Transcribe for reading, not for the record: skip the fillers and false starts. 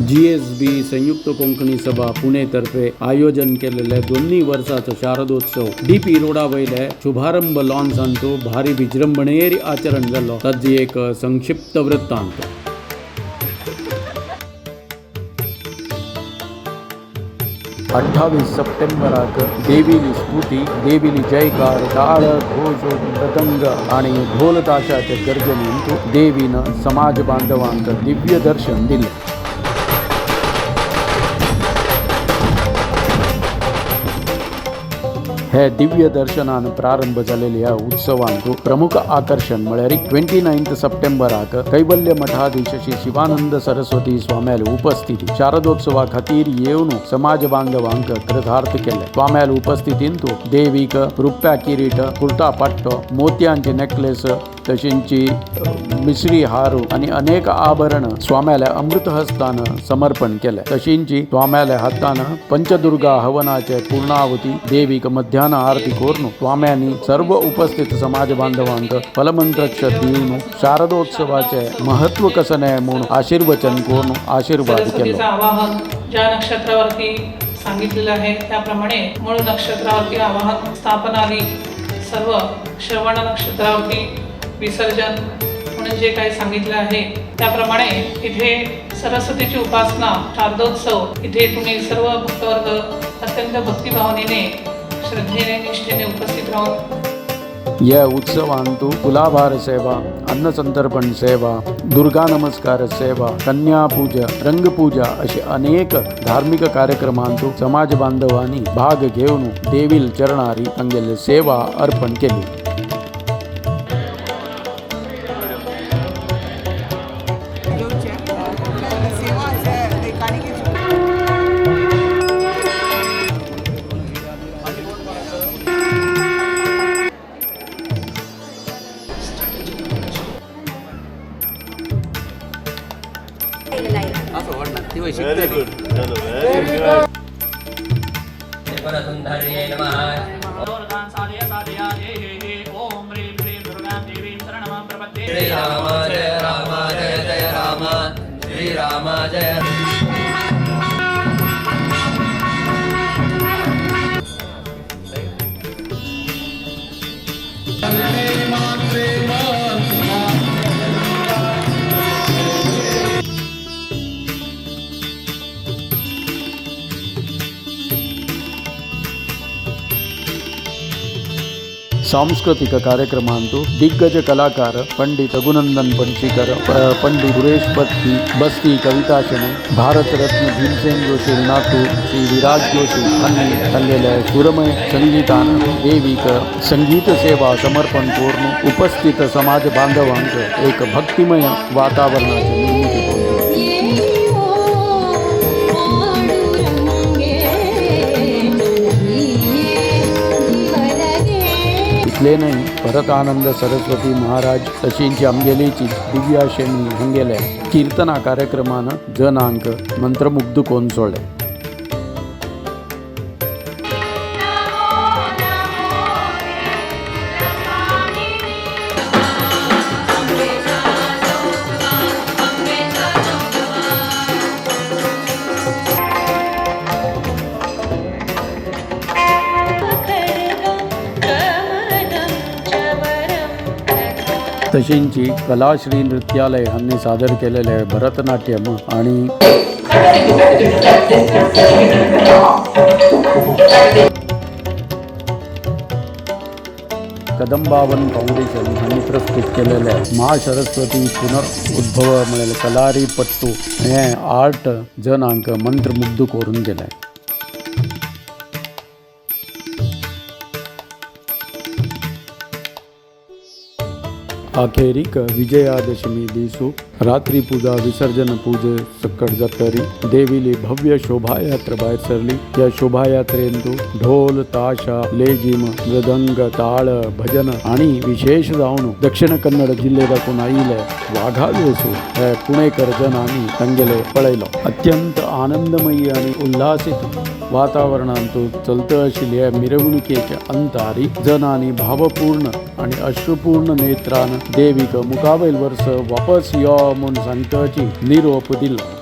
GSB संयुक्त कोंकणी सभा पुणे तर्फे आयोजन केलेले दोन्ही वर्षाचो शारदोत्सव DP रोडा वयले शुभारंभ लॉन सांतो भारी विजृंभणेरी आचरण जालो ताजी एक संक्षिप्त वृत्तांत। 28 सप्टेंबराक देवीली स्तुती, देवीली जयकार, टाळ घोष मृदंग आणि ढोल ताशाच्या गर्जनेंतू देवीनं समाज बांधवांक दिव्य दर्शन दिले। हे दिव्य दर्शनान प्रारंभ झालेल्या उत्सवांतू प्रमुख आकर्षण म्हळ्यार 29 सप्टेंबराक कैवल्य मठाधीश श्री शिवानंद सरस्वती स्वाम्याल उपस्थिती शारदोत्सवा खातीर येवन समाज बांधवांक कृतार्थ केले। स्वाम्याल उपस्थितींतू देवीक रुप्या किरीट, कुर्ता पट्टो, मोत्यांचे नेकलेस तशींची मिसरी हारू आणि अनेक आभरण स्वाम्याला अमृतहस्तान समर्पण केले। तशींची स्वाम्याला हातान पंचदुर्गा हवनाचे पूर्णावती देवीक मध्यान आरती कोरून स्वाम्यांनी सर्व उपस्थित समाज बांधवांक फलमंत्रक्ष दिवन शारदोत्सवाचे महत्व कसं नाही म्हणून आशीर्वचन करून आशीर्वाद केले। आवाहन ज्या नक्षत्रावरती सांगितलेलं आहे त्याप्रमाणे मूळ नक्षत्रावरती आवाहन स्थापना आली, सर्व श्रवण नक्षत्रावरती विसर्जन म्हणून जे काही सांगितलं आहे त्याप्रमाणे इथे सरस्वतीची उपासना शारदोत्सव इथे तुम्ही सर्व भक्तवर्ग अत्यंत भक्तिभावनेने श्रद्धेने निष्ठेने उपस्थित राहून या उत्सवांतू तुलाभार सेवा, अन्नसंतर्पण सेवा, दुर्गा नमस्कार सेवा, कन्यापूजा, रंगपूजा असे अनेक धार्मिक कार्यक्रमांतू समाज बांधवांनी भाग घेऊन देवील चरणारी अंगेले सेवा अर्पण केली। Very good. Very good. सुंदर्ये नमः। श्री राम जय जय राम, श्री राम जय। सांस्कृतिक कार्यक्रमांतू दिग्गज कलाकार पंडित रघुनंदन पणशीकर, पंडित सुरेश बस्ती कविता शने, भारतरत्न भीमसेन जोशी नातू श्री विराज जोशी यांनी सांगलेल्या सुरमय संगीतान देवीक संगीत सेवा समर्पण करून उपस्थित समाज बांधवांक एक भक्तिमय वातावरणाची निर्मिती केली। इतले नाही, भरतानंद सरस्वती महाराज तशींची आमगेलीची दिव्याशेनी हंगेले कीर्तना कार्यक्रमान जनांक मंत्रमुग्ध कोण सोडले। तशींची कलाश्री नृत्यालय यांनी सादर केलेले भरतनाट्यम आणि कदंबावन फाउंडेशन यांनी प्रस्तुत केलेले महासरस्वती पुनरुद्भव म्हणले कलारी पट्टू हे आर्ट जनांक मंत्रमुग्ध करून गेले। अखेरीक विजयादशमी दिसू रात्री पूजा विसर्जन पूजे सकट जातरी देवीली भव्य शोभायात्रा भायर सरली। या शोभायात्रेंतू ढोल ताशा लेझिम मृदंग ताळ भजन आणि विशेष जावन दक्षिण कन्नड जिल्ह्यातून आयिल्ले वाघावेसू हे पुणेकर जनांनी तांगेले पळयलो। अत्यंत आनंदमयी आणि उल्हासित वातावरणांतू चलत आशिल्ल्या मिरवणुकेच्या अंतारी जनांनी भावपूर्ण आणि अश्रुपूर्ण नेत्रान देवीक मुकाबैल वर्ष वापस यो म्हूण सांगताची निरोप दिलो।